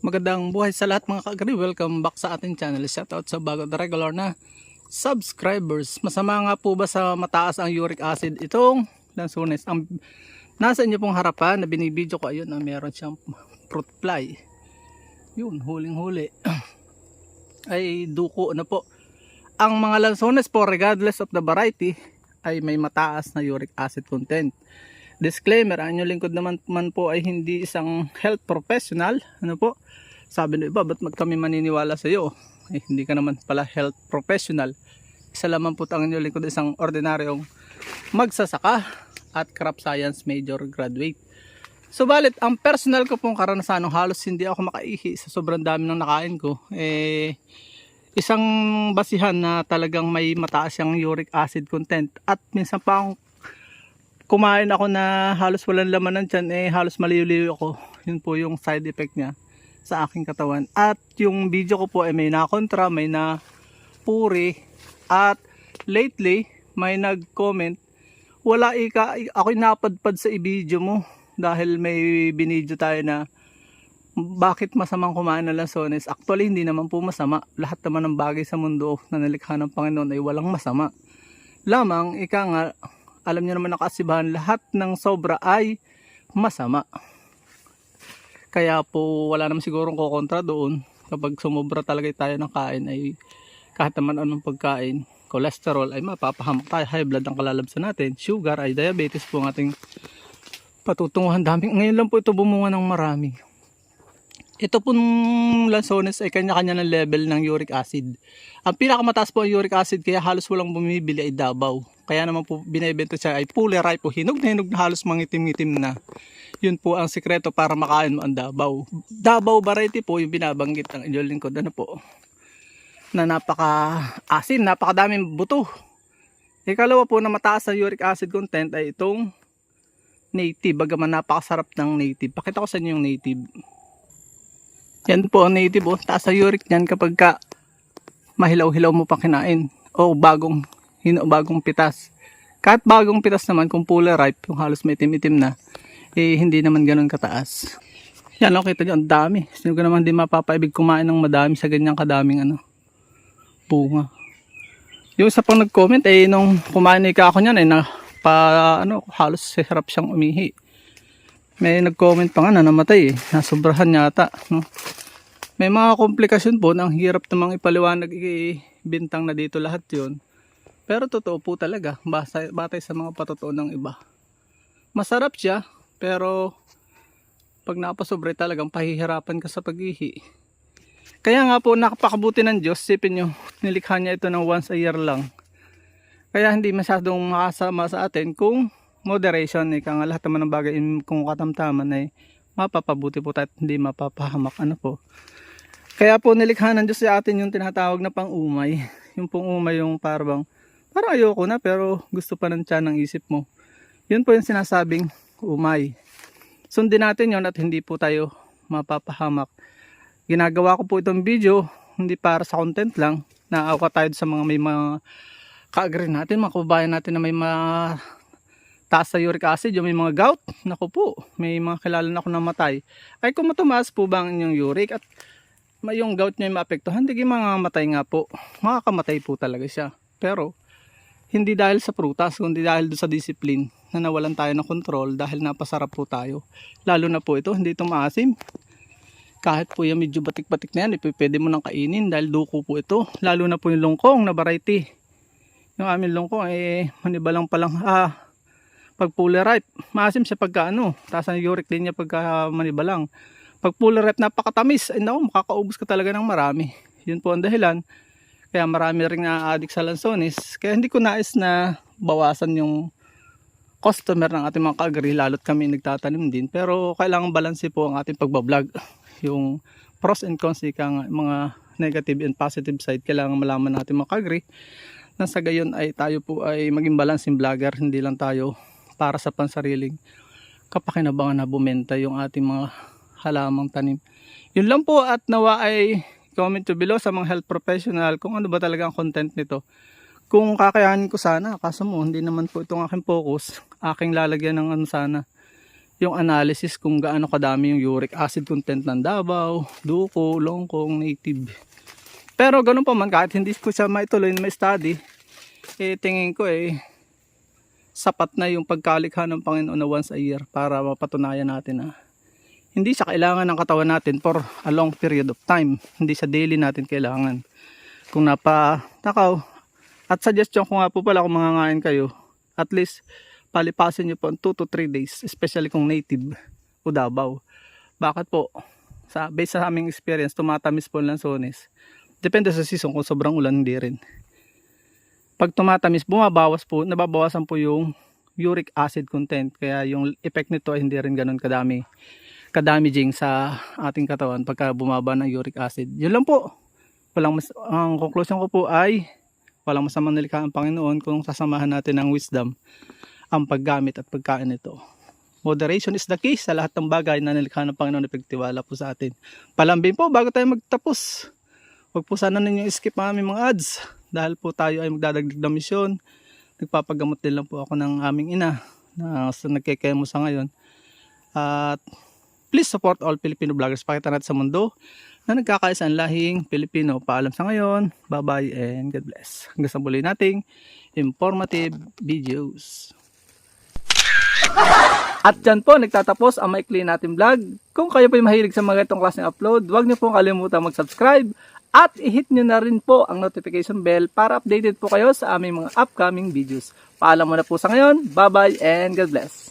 Magandang buhay sa lahat mga ka-agri. Welcome back sa ating channel. Shoutout sa bago at regular na subscribers. Masama nga po ba sa mataas ang uric acid itong lansones? Ang nasa inyo pong harapan na binibidyo ko, ayun, na meron siyang fruit fly. Yun, huling-huli. Ay duko na po. Ang mga lansones po, regardless of the variety, ay may mataas na uric acid content. Disclaimer, ang inyong lingkod naman po ay hindi isang health professional. Ano po? Sabi ng iba, ba't kami maniniwala sa iyo? Eh, hindi ka naman pala health professional. Isa lamang po ang inyong lingkod, isang ordinaryong magsasaka at crop science major graduate. Subalit, ang personal ko pong karanasan, halos hindi ako makaihi sa sobrang dami ng nakain ko. Isang basihan na talagang may mataas yung uric acid content. At minsan pa akong kumain ako na halos walang laman ng tiyan, halos maliw-liw ako. Yun po yung side effect niya sa aking katawan. At yung video ko po ay may nakontra, may napuri. At lately, may nag-comment, wala ako'y napadpad sa i-video mo. Dahil may binidyo tayo na bakit masamang kumain ng lansones. Actually, hindi naman po masama. Lahat naman ng bagay sa mundo na nalikha ng Panginoon ay walang masama. Lamang, ika nga, alam niyo naman nakasibahan, lahat ng sobra ay masama. Kaya po wala naman sigurong kukontra doon. Kapag sumobra talaga tayo ng kain, ay kahit naman anong pagkain, cholesterol ay mapapahamak tayo, high blood ang kalalabsan natin, sugar ay diabetes po ang ating patutunguhan. Ngayon lang po ito bumunga ng marami. Ito pong lansones ay kanya-kanya ng level ng uric acid. Ang pinakamataas po ang uric acid, kaya halos walang bumibili, ay Davao. Kaya naman po binibenta siya ay fully ripe po, hinog na halos mangitim-itim na. Yun po ang sikreto para makain mo ang Davao. Davao variety po yung binabanggit ng inyong lingkod. Ano po? Na napaka-asin, napakadaming buto. Ikalawa po na mataas sa uric acid content ay itong native. Bagaman napakasarap ng native. Pakita ko sa inyo yung native. Yan po ang native. Taas sa uric niyan kapag ka mahilaw-hilaw mo pa kinain. O bagong pitas. Kahit bagong pitas naman, kung fully ripe, yung halos may itim-itim na, hindi naman ganun kataas. Yan, kita nyo, ang dami. Sino ka naman di mapapaibig kumain ng madami sa ganyang kadaming bunga. Yung isa pang nag-comment, nung kumain na ako niyan, halos sarap siyang umihi. May nag-comment pa nga na namatay, nasobrahan yata. No? May mga komplikasyon po, ang hirap namang ipaliwanag, bintang na dito lahat yun. Pero totoo po talaga, batay sa mga patotoo ng iba. Masarap siya, pero pag napasobre talagang pahihirapan ka sa pag-ihi. Kaya nga po nakapakabuti ng Diyos, sipin nyo, nilikha niya ito ng once a year lang. Kaya hindi masyadong makasama sa atin kung moderation, kaya nga lahat naman ng bagay kung katamtaman ay mapapabuti po tayo, hindi mapapahamak. Po. Kaya po nilikha ng Diyos sa atin yung tinatawag na pang-umay. Yung pong umay yung parang ayoko na pero gusto pa ng tiyan ng isip mo. Yun po yung sinasabing umay. Sundin natin yun at hindi po tayo mapapahamak. Ginagawa ko po itong video hindi para sa content lang. Naawa tayo sa may mga ka-agri natin, mga kababayan natin na may taas sa uric acid, yung may mga gout. Naku po, may mga kilala na ako na matay. Ay kung matumaas po ba ang inyong uric at yung gout nyo yung maapektuhan, hindi matay nga po. Makakamatay po talaga siya. Pero hindi dahil sa prutas, kundi dahil sa discipline na nawalan tayo ng control dahil napasarap po tayo. Lalo na po ito, hindi ito maasim. Kahit po yung medyo batik-batik na yan, pwede mo nang kainin dahil duko po ito. Lalo na po yung longkong na variety. Yung aming longkong manibalang palang pag fully ripe. Maasim siya pagka taas ang uric din niya pagka manibalang. Pag fully ripe napakatamis, makakaubos ka talaga ng marami. Yun po ang dahilan. Kaya marami ring na-addict sa lansones. Kaya hindi ko nais na bawasan yung customer ng ating mga ka-agri, lalo't kami nagtatanim din. Pero kailangan balanse po ang ating pagbablog. Yung pros and cons, mga negative and positive side, kailangan malaman natin mga ka-agri. Na sa gayon ay tayo po ay maging balancing vlogger. Hindi lang tayo para sa pansariling kapakinabangan na bumenta yung ating mga halamang tanim. Yun lang po, at nawa ay comment to below sa mga health professional kung ano ba talaga ang content nito. Kung kakayanin ko sana, kaso mo hindi naman po itong aking focus, aking lalagyan ng sana yung analysis kung gaano kadami yung uric acid content ng Davao, Duco, Longkong, Native. Pero ganun pa man, kahit hindi ko siya maituloy na study, tingin ko sapat na yung pagkalikha ng Panginoon na once a year para mapatunayan natin na hindi siya kailangan ng katawan natin for a long period of time. Hindi siya daily natin kailangan. Kung napatakaw, at suggestion ko nga po pala kung mangangain kayo, at least palipasin nyo po 2 to 3 days, especially kung native o Davao. Bakit po? Based sa aming experience, tumatamis po ng Lanzones. Depende sa season, kung sobrang ulan hindi rin. Pag tumatamis, nababawasan po yung uric acid content. Kaya yung effect nito ay hindi rin ganun kadamaging sa ating katawan pagka bumaba ng uric acid. Yun lang po. Ang conclusion ko po ay walang masamang nilikha ang Panginoon kung sasamahan natin ng wisdom ang paggamit at pagkain nito. Moderation is the key sa lahat ng bagay na nilikha ng Panginoon na pagtiwala po sa atin. Palambing po bago tayo magtapos. Huwag po sana ninyo skip ang aming mga ads dahil po tayo ay magdadagdag ng misyon. Nagpapagamot din lang po ako ng aming ina na nagkekemo sa ngayon. At please support all Filipino vloggers. Pakita natin sa mundo na nagkakaisa ang lahing Pilipino. Paalam sa ngayon. Bye-bye and God bless. Hanggang sa muli nating informative videos. At dyan po nagtatapos ang maikli natin vlog. Kung kayo po ay mahilig sa mga itong klaseng upload, huwag niyo pong kalimutan mag-subscribe at i-hit nyo na rin po ang notification bell para updated po kayo sa aming mga upcoming videos. Paalam muna po sa ngayon. Bye-bye and God bless.